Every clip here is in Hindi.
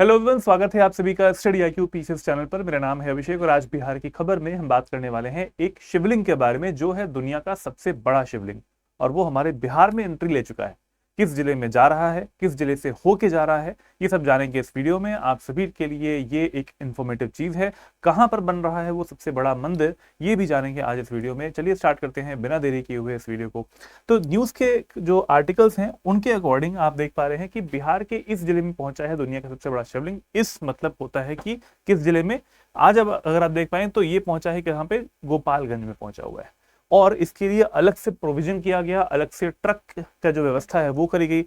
हेलो एवरीवन, स्वागत है आप सभी का स्टडी आईक्यू पीसीएस चैनल पर। मेरा नाम है अभिषेक और आज बिहार की खबर में हम बात करने वाले हैं एक शिवलिंग के बारे में जो है दुनिया का सबसे बड़ा शिवलिंग, और वो हमारे बिहार में एंट्री ले चुका है। किस जिले में जा रहा है, किस जिले से होके जा रहा है, ये सब जानेंगे इस वीडियो में। आप सभी के लिए ये एक इंफॉर्मेटिव चीज है। कहां पर बन रहा है वो सबसे बड़ा मंदिर, ये भी जानेंगे आज इस वीडियो में। चलिए स्टार्ट करते हैं बिना देरी किए हुए इस वीडियो को। तो न्यूज के जो आर्टिकल्स हैं उनके अकॉर्डिंग आप देख पा रहे हैं कि बिहार के इस जिले में पहुंचा है दुनिया का सबसे बड़ा शिवलिंग। इस मतलब होता है कि किस जिले में। आज अब अगर आप देख पाए तो ये पहुंचा है कि यहाँ पे गोपालगंज में पहुंचा हुआ है, और इसके लिए अलग से प्रोविजन किया गया, अलग से ट्रक का जो व्यवस्था है वो करी गई।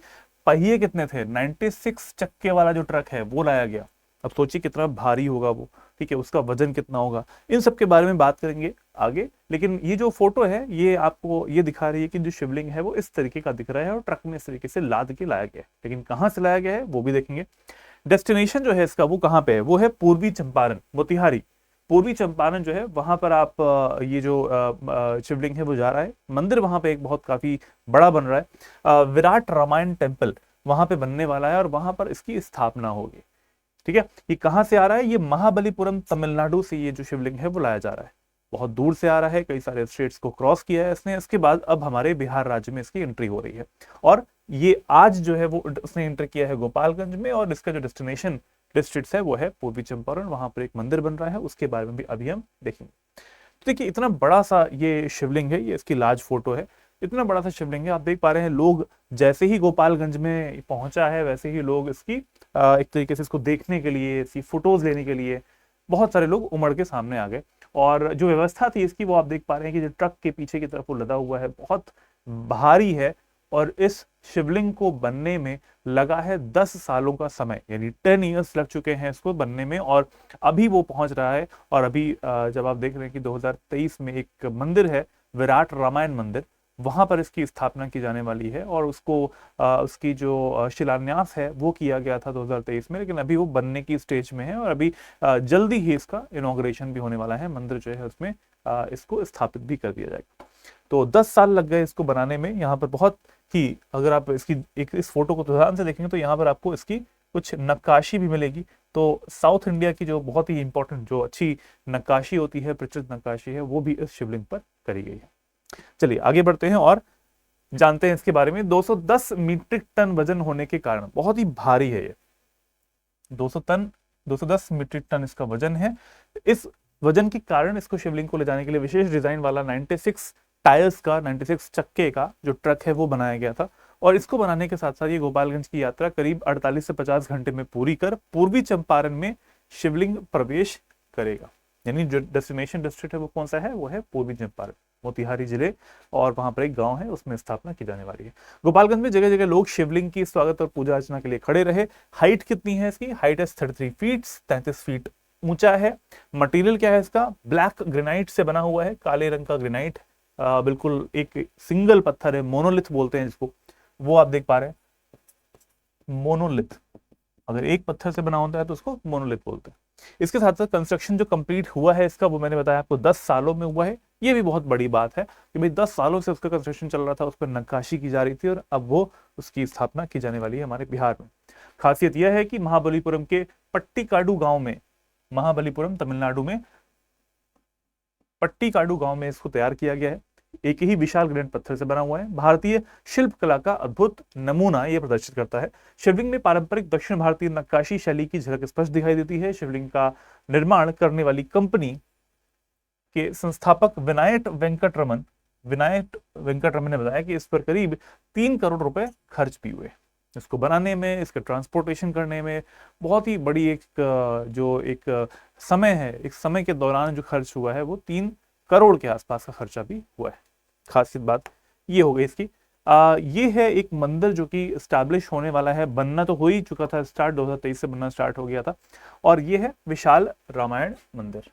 पहिए कितने थे, 96 चक्के वाला जो ट्रक है वो लाया गया। अब सोचिए कितना भारी होगा वो, ठीक है, उसका वजन कितना होगा, इन सब के बारे में बात करेंगे आगे। लेकिन ये जो फोटो है ये आपको ये दिखा रही है कि जो शिवलिंग है वो इस तरीके का दिख रहा है और ट्रक में इस तरीके से लाद के लाया गया है। लेकिन कहाँ से लाया गया है वो भी देखेंगे। डेस्टिनेशन जो है इसका वो कहाँ पे है, वो है पूर्वी चंपारण, मोतिहारी। पूर्वी चंपारण जो है वहां पर आप ये जो शिवलिंग है वो जा रहा है। मंदिर वहां पे एक बहुत काफी बड़ा बन रहा है। विराट रामायण टेम्पल वहां पे बनने वाला है और वहां पर इसकी स्थापना होगी। ठीक है, ये कहां से आ रहा है, ये महाबलीपुरम तमिलनाडु से ये जो शिवलिंग है वो लाया जा रहा है। बहुत दूर से आ रहा है, कई सारे स्टेट्स को क्रॉस किया है इसने। इसके बाद अब हमारे बिहार राज्य में इसकी एंट्री हो रही है, और ये आज जो है वो उसने एंटर किया है गोपालगंज में, और इसका जो डेस्टिनेशन डिस्ट्रिक्ट है वो है पूर्वी चंपारण। वहां पर एक मंदिर बन रहा है, उसके बारे में भी अभी हम देखेंगे। तो देखिए इतना बड़ा सा ये शिवलिंग है, ये इसकी लार्ज फोटो है। इतना बड़ा सा शिवलिंग है, आप देख पा रहे हैं। लोग जैसे ही गोपालगंज में पहुंचा है वैसे ही लोग इसकी एक तरीके से इसको देखने के लिए, इसकी फोटोज लेने के लिए बहुत सारे लोग उमड़ के सामने आ गए। और जो व्यवस्था थी इसकी वो आप देख पा रहे हैं कि जो ट्रक के पीछे की तरफ वो लदा हुआ है बहुत भारी है। और इस शिवलिंग को बनने में लगा है 10 सालों का समय, यानी 10 ईयर्स लग चुके हैं इसको बनने में, और अभी वो पहुंच रहा है। और अभी जब आप देख रहे हैं कि 2023 में एक मंदिर है, विराट रामायण मंदिर, वहां पर इसकी स्थापना की जाने वाली है। और उसको उसकी जो शिलान्यास है वो किया गया था 2023 में, लेकिन अभी वो बनने की स्टेज में है, और अभी जल्दी ही इसका इनॉग्रेशन भी होने वाला है। मंदिर जो है उसमें इसको स्थापित भी कर दिया जाएगा। तो 10 साल लग गए इसको बनाने में। यहाँ पर बहुत ही, अगर आप इसकी एक इस फोटो को ध्यान से देखेंगे तो यहाँ पर आपको इसकी कुछ नक्काशी भी मिलेगी। तो साउथ इंडिया की जो बहुत ही इंपॉर्टेंट जो अच्छी नक्काशी होती है, प्रचलित नक्काशी है, वो भी इस शिवलिंग पर करी गई है। चलिए आगे बढ़ते हैं और जानते हैं इसके बारे में। 210 मीट्रिक टन वजन होने के कारण बहुत ही भारी है ये। 210 मीट्रिक टन इसका वजन है। इस वजन के कारण इसको शिवलिंग को ले जाने के लिए विशेष डिजाइन वाला 96 टायर्स का, 96 चक्के का जो ट्रक है वो बनाया गया था। और इसको बनाने के साथ साथ ये गोपालगंज की यात्रा करीब 48 से 50 घंटे में पूरी कर पूर्वी चंपारण में शिवलिंग प्रवेश करेगा। यानी जो डेस्टिनेशन डिस्ट्रिक्ट है वो कौन सा है, वो है पूर्वी चंपारण, मोतिहारी जिले। और वहां पर एक गांव है, उसमें स्थापना की जाने वाली है। गोपालगंज में जगह जगह लोग शिवलिंग की स्वागत और पूजा अर्चना के लिए खड़े रहे। हाइट कितनी है इसकी, हाइट है 33 फीट, 33 फीट ऊंचा है। मटेरियल क्या है इसका, ब्लैक ग्रेनाइट से बना हुआ है, काले रंग का ग्रेनाइट। बिल्कुल एक सिंगल पत्थर है, मोनोलिथ बोलते हैं जिसको, वो आप देख पा रहे हैं, मोनोलिथ। अगर एक पत्थर से बना होता है तो उसको मोनोलिथ बोलते हैं। इसके साथ साथ कंस्ट्रक्शन जो कंप्लीट हुआ है इसका, वो मैंने बताया आपको 10 सालों में हुआ है। ये भी बहुत बड़ी बात है कि भाई 10 सालों से उसका कंस्ट्रक्शन चल रहा था, उस पर नक्काशी की जा रही थी, और अब वो उसकी स्थापना की जाने वाली है हमारे बिहार में। खासियत यह है कि महाबलीपुरम के पट्टीकाडु गांव में, महाबलीपुरम तमिलनाडु में पट्टीकाडु गांव में इसको तैयार किया गया है। एक ही विशाल ग्रेनाइट पत्थर से बना हुआ है। भारतीय शिल्प कला का अद्भुत नमूना यह प्रदर्शित करता है। शिवलिंग में पारंपरिक दक्षिण भारतीय नक्काशी शैली की झलक स्पष्ट दिखाई देती है। शिवलिंग का निर्माण करने वाली कंपनी के संस्थापक विनायक वेंकटरमन ने बताया कि इस पर करीब 3 करोड़ रुपए खर्च भी हुए। इसको बनाने में, इसके ट्रांसपोर्टेशन करने में बहुत ही बड़ी एक समय है, एक समय के दौरान जो खर्च हुआ है वो 3 करोड़ के आसपास का खर्चा भी हुआ है। खासियत बात ये हो गई इसकी। ये है एक मंदिर जो कि स्टैब्लिश होने वाला है, बनना तो हो ही चुका था, स्टार्ट 2023 से बनना स्टार्ट हो गया था। और ये है विशाल रामायण मंदिर।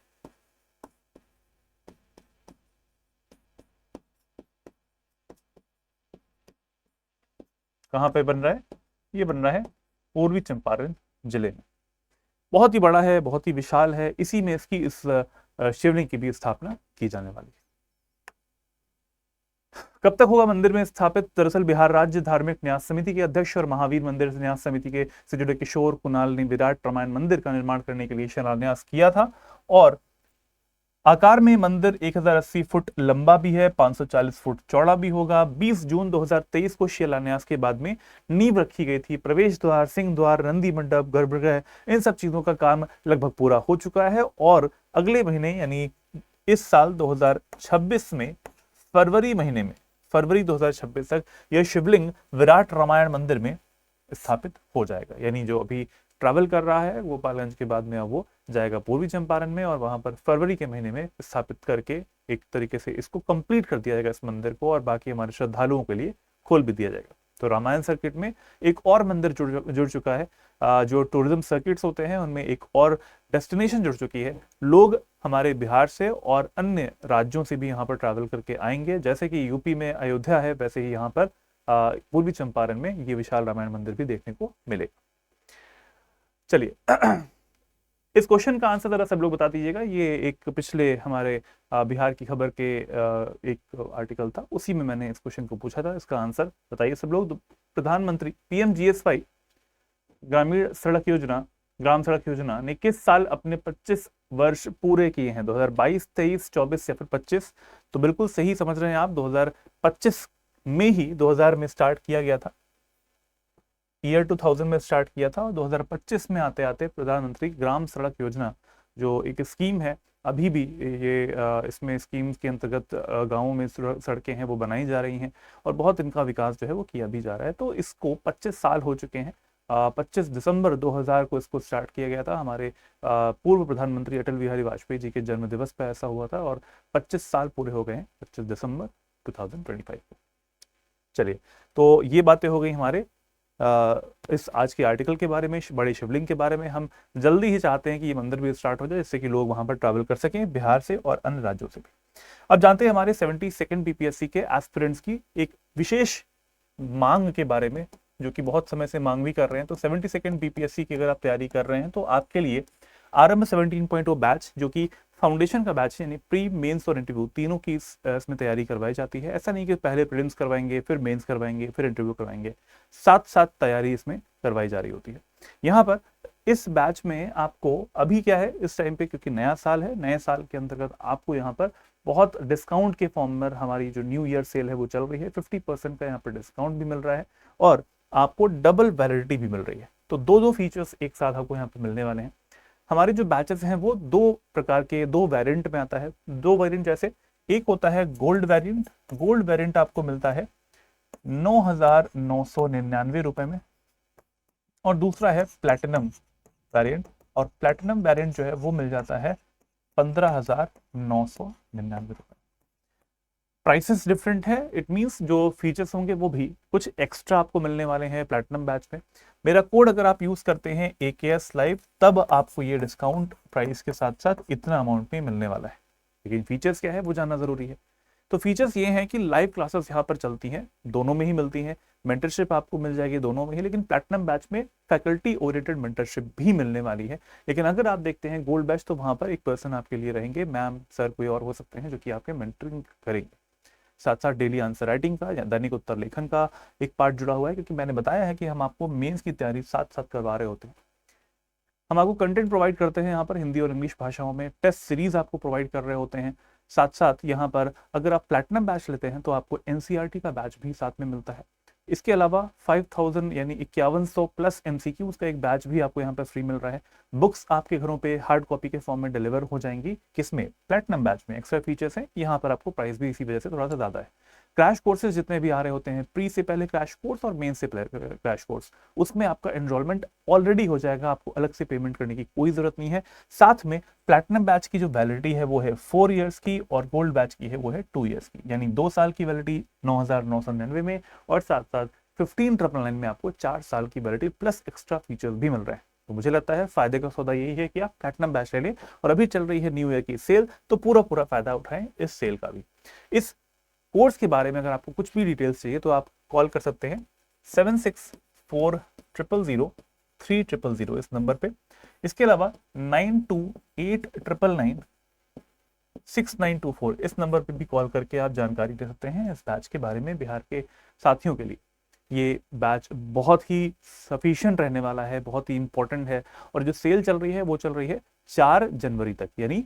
कहाँ पे बन रहा है, ये बन रहा है पूर्वी चंपारण जिले में। बहुत ही बड़ा है, बहुत ही विशाल है। इसी में इसकी इस शिवलिंग की भी स्थापना की जाने वाली है। कब तक होगा मंदिर में स्थापित? दरअसल बिहार राज्य धार्मिक न्यास समिति के अध्यक्ष और महावीर मंदिर न्यास समिति के से जुड़े किशोर कुणाल ने विराट रामायण मंदिर का निर्माण करने के लिए शिलान्यास किया था। और आकार में मंदिर 1080 फुट लंबा भी है, 540 फुट चौड़ा भी होगा। 20 जून 2023 को शिलान्यास के बाद में नींव रखी गई थी। प्रवेश द्वार, सिंह द्वार, नंदी मंडप, गर्भगृह, इन सब चीजों का काम लगभग पूरा हो चुका है। और अगले महीने यानी इस साल 2026 में फरवरी 2026 तक यह शिवलिंग विराट रामायण मंदिर में स्थापित हो जाएगा। यानी जो अभी ट्रैवल कर रहा है गोपालगंज के बाद में अब वो जाएगा पूर्वी चंपारण में, और वहां पर फरवरी के महीने में स्थापित करके एक तरीके से इसको कंप्लीट कर दिया जाएगा इस मंदिर को, और बाकी हमारे श्रद्धालुओं के लिए खोल भी दिया जाएगा। तो रामायण सर्किट में एक और मंदिर जुड़ चुका है। जो टूरिज्म सर्किट्स होते हैं उनमें एक और डेस्टिनेशन जुड़ चुकी है। लोग हमारे बिहार से और अन्य राज्यों से भी यहाँ पर ट्रैवल करके आएंगे। जैसे कि यूपी में अयोध्या है, वैसे ही यहाँ पर पूर्वी चंपारण में ये विशाल रामायण मंदिर भी देखने को मिलेगा। चलिए इस क्वेश्चन का आंसर जरा सब लोग बता दीजिएगा। ये एक पिछले हमारे बिहार की खबर के एक आर्टिकल था, उसी में मैंने इस क्वेश्चन को पूछा था। इसका आंसर बताइए सब लोग। प्रधानमंत्री PMGSY ग्राम सड़क योजना ने किस साल अपने 25 वर्ष पूरे किए हैं? 2022, 23, 24 या फिर 25? तो बिल्कुल सही समझ रहे हैं आप, 2025 में ही 2000 में स्टार्ट किया गया था, ईयर 2000 में स्टार्ट किया था, और 2025 में आते आते प्रधानमंत्री ग्राम सड़क योजना जो एक स्कीम है, अभी भी ये इसमें स्कीम्स के अंतर्गत गांवों में सड़कें हैं वो बनाई जा रही हैं, और बहुत इनका विकास जो है वो किया भी जा रहा है। तो इसको 25 साल हो चुके हैं। 25 दिसंबर 2000 को इसको स्टार्ट किया गया था। हमारे पूर्व प्रधानमंत्री अटल बिहारी वाजपेयी जी के जन्म दिवस पर ऐसा हुआ था, और 25 साल पूरे हो गए हैं 25 दिसंबर 2025 को। चलिए, तो ये बातें हो गई हमारे इस आज के आर्टिकल के बारे में, बड़े शिवलिंग के बारे में। हम जल्दी ही चाहते हैं कि ये मंदिर भी स्टार्ट हो जाए, जिससे कि लोग वहां पर ट्रैवल कर सकें बिहार से और अन्य राज्यों से भी। अब जानते हैं हमारे 72nd BPSC के एस्पिरेंट्स की एक विशेष मांग के बारे में, जो कि बहुत समय से मांग भी कर रहे हैं। तो 72nd BPSC की अगर आप तैयारी कर रहे हैं तो आपके लिए आरंभ 17.0 बैच, जो कि फाउंडेशन का बैच है, यानी प्री, मेंस और इंटरव्यू तीनों की इसमें तैयारी करवाई जाती है। ऐसा नहीं कि पहले प्रीलिम्स करवाएंगे, फिर मेंस करवाएंगे, फिर इंटरव्यू करवाएंगे, साथ साथ तैयारी इसमें करवाई जा रही होती है। यहाँ पर इस बैच में आपको अभी क्या है इस टाइम पे, क्योंकि नया साल है, नए साल के अंतर्गत आपको यहाँ पर बहुत डिस्काउंट के फॉर्म में हमारी जो न्यू ईयर सेल है वो चल रही है। 50% का यहाँ पर डिस्काउंट भी मिल रहा है, और आपको डबल वैलिडिटी भी मिल रही है। तो दो फीचर्स एक साथ आपको यहाँ पर मिलने वाले हैं। हमारे जो बैचेस हैं वो दो प्रकार के, दो वेरिएंट में आता है। दो वेरिएंट जैसे, एक होता है गोल्ड वेरिएंट। गोल्ड वेरिएंट आपको मिलता है 9,999 रुपए में, और दूसरा है प्लैटिनम वेरिएंट, और प्लैटिनम वेरिएंट जो है वो मिल जाता है 15,999 रुपए। प्राइसेस डिफरेंट है, इट मींस जो फीचर्स होंगे वो भी कुछ एक्स्ट्रा आपको मिलने वाले हैं प्लैटिनम बैच में। मेरा कोड अगर आप यूज करते हैं AKS लाइव, तब आपको ये डिस्काउंट प्राइस के साथ साथ इतना अमाउंट में मिलने वाला है। लेकिन फीचर्स क्या है वो जानना जरूरी है। तो फीचर्स ये हैं कि लाइव क्लासेस यहाँ पर चलती हैं, दोनों में ही मिलती हैं। मेंटरशिप आपको मिल जाएगी दोनों में ही, लेकिन प्लैटिनम बैच में फैकल्टी ओरिएंटेड मेंटरशिप भी मिलने वाली है। लेकिन अगर आप देखते हैं गोल्ड बैच, तो वहां पर एक पर्सन आपके लिए रहेंगे, मैम, सर, कोई और हो सकते हैं, जो कि आपके मेंटरिंग करेंगे। साथ साथ डेली आंसर राइटिंग का या दैनिक उत्तर लेखन का एक पार्ट जुड़ा हुआ है, क्योंकि मैंने बताया है कि हम आपको मेंस की तैयारी साथ साथ करवा रहे होते हैं। हम आपको कंटेंट प्रोवाइड करते हैं यहाँ पर हिंदी और इंग्लिश भाषाओं में, टेस्ट सीरीज आपको प्रोवाइड कर रहे होते हैं। साथ साथ यहाँ पर अगर आप प्लैटिनम बैच लेते हैं तो आपको NCERT का बैच भी साथ में मिलता है। इसके अलावा 5000 यानी 5100 प्लस MCQs का एक बैच भी आपको यहाँ पर फ्री मिल रहा है। बुक्स आपके घरों पे हार्ड कॉपी के फॉर्म में डिलीवर हो जाएंगी। किसमें? प्लैटिनम बैच में। एक्स्ट्रा फीचर्स हैं, यहाँ पर आपको प्राइस भी इसी वजह से थोड़ा सा ज्यादा है। क्रैश कोर्सेज जितने भी आ रहे होते हैं, प्री से पहले क्रैश कोर्स और मेन से पहले क्रैश कोर्स, उसमें आपका एनरोलमेंट ऑलरेडी हो जाएगा, आपको अलग से पेमेंट करने की कोई जरूरत नहीं है। साथ में प्लैटिनम बैच की जो वैलिडिटी है वो है 4 इयर्स की, और गोल्ड बैच की है वो है 2 इयर्स की, यानी 2 साल की वैलिडिटी 9,999 में, और साथ साथ 15,999 में आपको 4 साल की वैलिडिटी प्लस एक्स्ट्रा फीचर्स भी मिल रहे हैं। तो मुझे लगता है फायदे का सौदा यही है कि आप प्लैटिनम बैच ले लें, और अभी चल रही है न्यू ईयर की सेल, तो पूरा फायदा उठाएं इस सेल का भी। इस कोर्स के बारे में अगर आपको कुछ भी डिटेल्स चाहिए तो आप कॉल कर सकते हैं 76400300 इस नंबर पे। इसके अलावा 928999 6924, इस नंबर पे भी कॉल करके आप जानकारी दे सकते हैं इस बैच के बारे में बिहार के साथियों के लिए। ये बैच बहुत ही सफिशिएंट रहने वाला है, बहुत ही इंपॉर्टेंट है। और जो सेल चल रही है वो चल रही है 4 जनवरी तक, यानी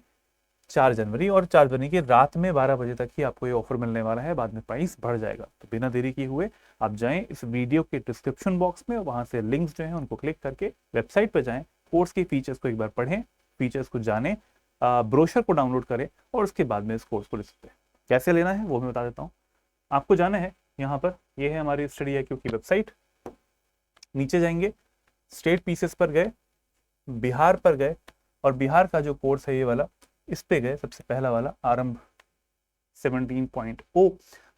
4 जनवरी, और 4 जनवरी की रात में 12 बजे तक ही आपको ये ऑफर मिलने वाला है, बाद में प्राइस बढ़ जाएगा। तो बिना देरी किए हुए आप जाएं इस वीडियो के डिस्क्रिप्शन बॉक्स में, वहां से लिंक्स जो हैं उनको क्लिक करके वेबसाइट पर जाएं, कोर्स के फीचर्स को एक बार पढ़ें, फीचर्स को जानें, ब्रोशर को डाउनलोड करें और उसके बाद में इस कोर्स को ले सकते हैं। कैसे लेना है वो मैं बता देता हूँ। आपको जाना है यहाँ पर, ये है हमारी StudyIQ की वेबसाइट। नीचे जाएंगे, स्टेट पीसेस पर गए, बिहार पर गए, और बिहार का जो कोर्स है ये वाला, इस पे गए, सबसे पहला वाला आरंभ 17.0।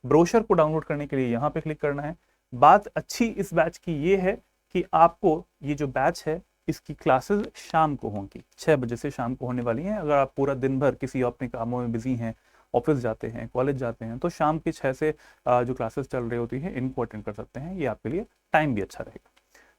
ब्रोशर को डाउनलोड करने के लिए यहाँ पे क्लिक करना है। बात अच्छी इस बैच की ये है कि आपको ये जो बैच है इसकी क्लासेस शाम को होंगी, 6 बजे से शाम को होने वाली हैं। अगर आप पूरा दिन भर किसी अपने कामों में बिजी हैं, ऑफिस जाते हैं, कॉलेज जाते हैं, तो शाम के 6 से जो क्लासेस चल रही होती है इनको अटेंड कर सकते हैं। ये आपके लिए टाइम भी अच्छा रहेगा।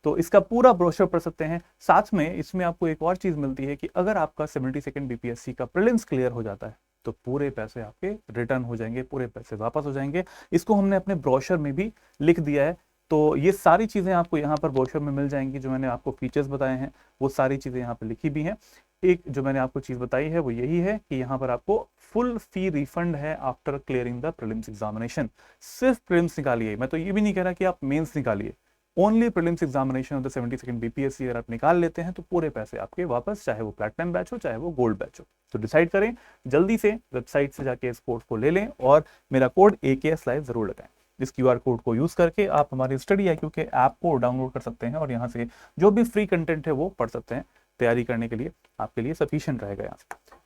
तो इसका पूरा ब्रोशर पढ़ सकते हैं। साथ में इसमें आपको एक और चीज मिलती है कि अगर आपका 72nd BPSC का प्रीलिम्स क्लियर हो जाता है तो पूरे पैसे आपके रिटर्न हो जाएंगे, पूरे पैसे वापस हो जाएंगे। इसको हमने अपने ब्रोशर में भी लिख दिया है। तो ये सारी चीजें आपको यहाँ पर ब्रोशर में मिल जाएंगी। जो मैंने आपको फीचर्स बताए हैं वो सारी चीजें यहाँ पर लिखी भी हैं। एक जो मैंने आपको चीज बताई है वो यही है कि यहाँ पर आपको फुल फी रिफंड है after clearing the prelims examination. सिर्फ प्रीलिम्स निकालिए, मैं तो ये भी नहीं कह रहा कि आप मेंस निकालिए, only prelims examination of the 72nd BPSC अगर आप निकाल लेते हैं तो पूरे पैसे आपके वापस, चाहे वो प्लैटिनम बैच हो चाहे वो गोल्ड बैच हो। तो डिसाइड करें, जल्दी से वेबसाइट से जाके इस कोर्स को ले लें और मेरा कोड AKS Live जरूर लगाएं। इस QR कोड को यूज करके आप हमारे StudyIQ के ऐप को डाउनलोड कर सकते हैं और यहाँ से जो भी फ्री कंटेंट है वो पढ़ सकते हैं। तैयारी करने के लिए आपके लिए सफिशिएंट रहेगा। यहाँ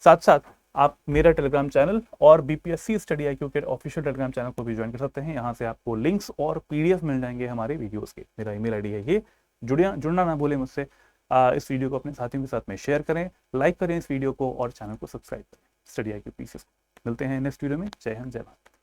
साथ साथ आप मेरा टेलीग्राम चैनल और BPSC StudyIQ के ऑफिशियल टेलीग्राम चैनल को भी ज्वाइन कर सकते हैं। यहाँ से आपको लिंक्स और PDF मिल जाएंगे हमारे वीडियोस के। मेरा ईमेल आईडी है ये, जुड़ना ना भूलें मुझसे। इस वीडियो को अपने साथियों के साथ में शेयर करें, लाइक करें इस वीडियो को और चैनल को सब्सक्राइब करें। StudyIQ pieces. मिलते हैं नेक्स्ट वीडियो में। जय हिंद, जय भारत।